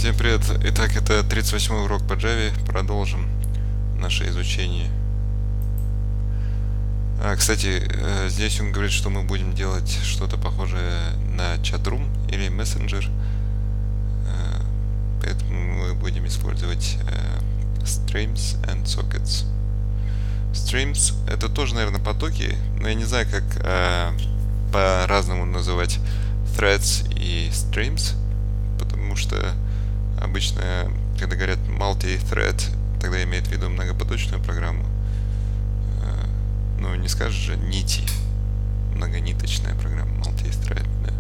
Всем привет! Итак, это 38-й урок по Java. Продолжим наше изучение. Кстати, здесь он говорит, что мы будем делать что-то похожее на чат-рум или мессенджер. Поэтому мы будем использовать streams and sockets. Streams — это тоже, наверное, потоки, но я не знаю, как по-разному называть threads и streams, потому что обычно, когда говорят multi-thread, тогда имеет в виду многопоточную программу. Ну, не скажешь же нити. Многониточная программа, multi-thread, да.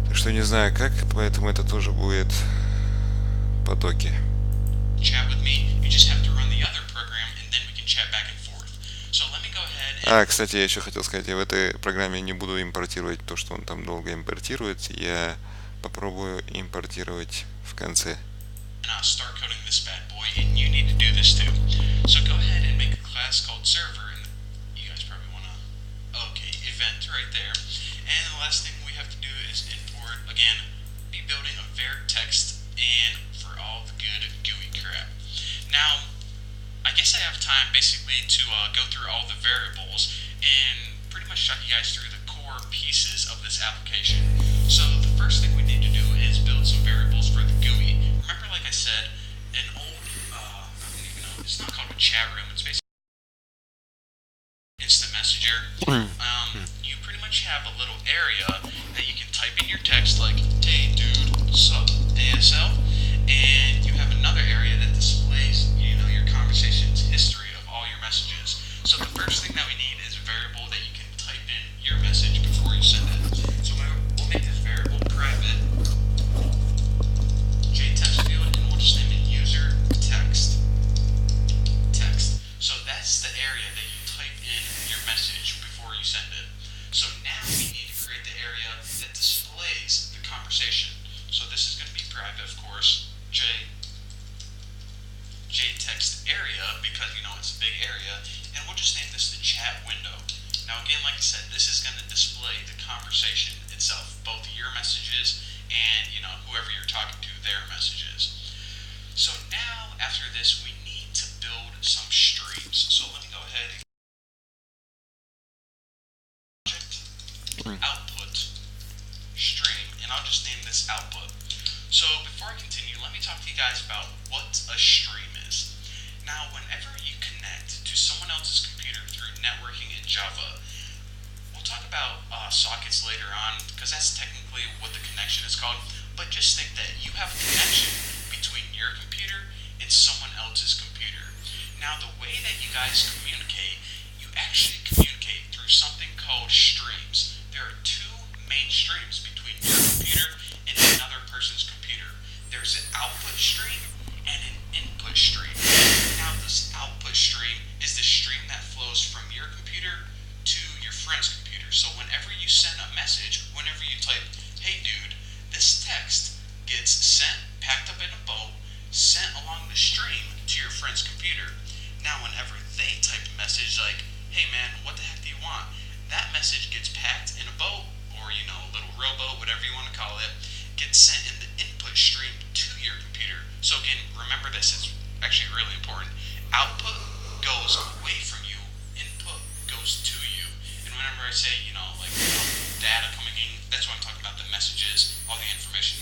Так что не знаю как, поэтому это тоже будет потоки. Кстати, я еще хотел сказать, я в этой программе не буду импортировать то, что он там долго импортирует. Я попробую импортировать в конце. Now, I guess I have time basically to go through all the variables and pretty much talk you guys through the core pieces of this application. So the first thing we need to do is build some variables for the GUI. Remember, like I said, an old, I don't even know, it's not called a chat room, it's basically instant messenger. You pretty much have a little area that you can type in your text like, hey dude, sup, ASL, and you have another area that displays, your conversation's history of all your messages. So the first thing that we need is a variable that you can type in your message before you send it. So we'll make this variable private JText field, and we'll just name it user text. So that's the area that you type in your message before you send it. So now we need to create the area that displays the conversation. So this is going to be private, of course, JText area, because it's a big area, and we'll just name this the chat window. Now again, like I said, this is going to display the conversation itself, both your messages and whoever you're talking to, their messages. So now after this, we need to build some streams. So let me go ahead and output stream, and I'll just name this output. So before I continue, let me talk to you guys about what a stream is. Now, whenever you connect to someone else's computer through networking in Java, we'll talk about sockets later on, because that's technically what the connection is called, but just think that you have a connection between your computer and someone else's computer. Now, the way that you guys communicate, you actually communicate through something called streams. There are two main streams between your computer and another person's computer. There's an output stream and an input stream. Now this output stream is the stream that flows from your computer to your friend's computer. So whenever you send a message, whenever you type, hey dude, this text gets sent, packed up in a boat, sent along the stream to your friend's computer. Now whenever they type a message like, hey man, what the heck do you want? That message gets packed in a boat, or a little rowboat, whatever you want to call it, gets sent in the input stream to your computer. So again, remember this is actually really important. Output goes away from you, input goes to you. And whenever I say, data coming in, that's what I'm talking about, the messages, all the information.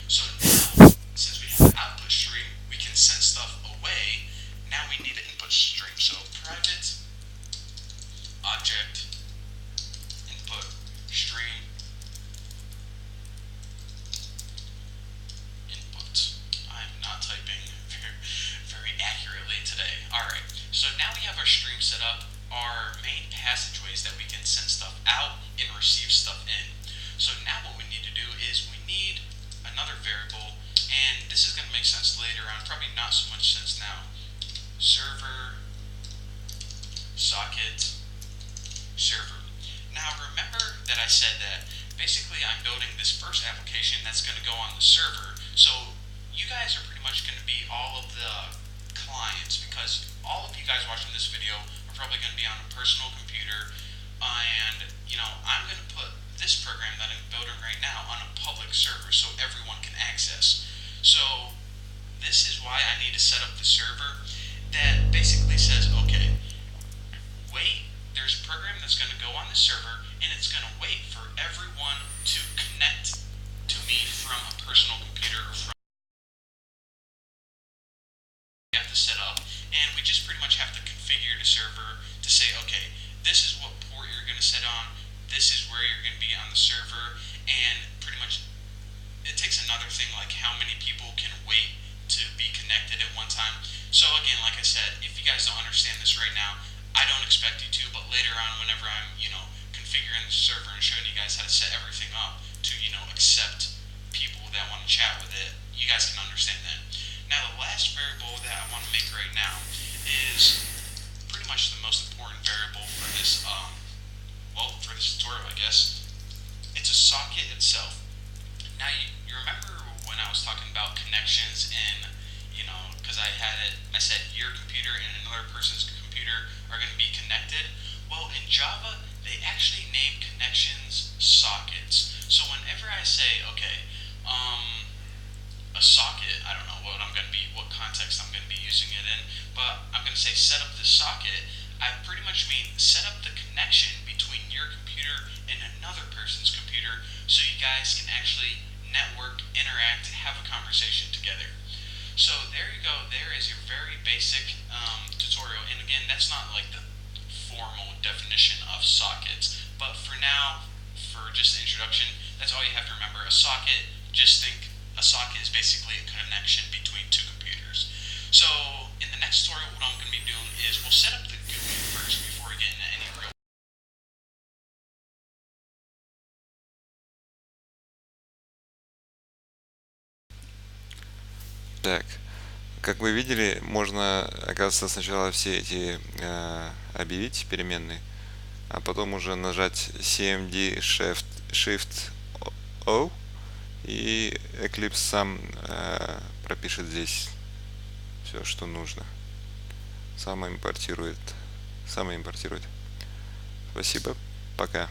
So now, since we have an output stream, we can send stuff away. Now we need an input stream. So private object input stream input. I'm not typing very accurately today. Alright, so now we have our stream set up, our main passageways that we can send stuff out and receive stuff in. So now what we need to do is we need another variable, and this is going to make sense later on, probably not so much sense now. Server socket server. Now remember that I said that basically I'm building this first application that's going to go on the server. So you guys are pretty much going to be all of the clients, because all of you guys watching this video are probably going to be on a personal computer, and I'm going to put this program that I'm building right now on a public server so everyone can access this is where you're going to be on the server, and pretty much it takes another thing like how many people can wait to be connected at one time. So again, like I said, if you guys don't understand this right now, I don't expect you to, but later on, whenever I'm, configuring the server and showing you guys how to set everything up to, accept people that want to chat with it, you guys can understand that. Now, the last variable that I want to make right now is pretty much the most important variable for this, for this tutorial, I guess. It's a socket itself. Now, you remember when I was talking about connections in, because I said your computer and another person's computer are going to be connected? Well, in Java, they actually name connections sockets. So whenever I say, okay, a socket, I don't know what context I'm going to be using it in, but I'm going to say set up this socket, I pretty much mean set up the connection between your computer and another person's computer so you guys can actually network, interact, have a conversation together. So there you go. There is your very basic tutorial. And again, that's not like the formal definition of sockets. But for now, for just the introduction, that's all you have to remember. A socket, just think a socket is basically a connection between two computers. So in the next tutorial, what I'm going to be doing is we'll set up the GUI first before we get into any real. Так, как вы видели, можно, оказывается, сначала все эти объявить переменные, а потом уже нажать CMD Shift O, и Eclipse сам пропишет здесь все, что нужно. Самоимпортирует. Спасибо. Пока.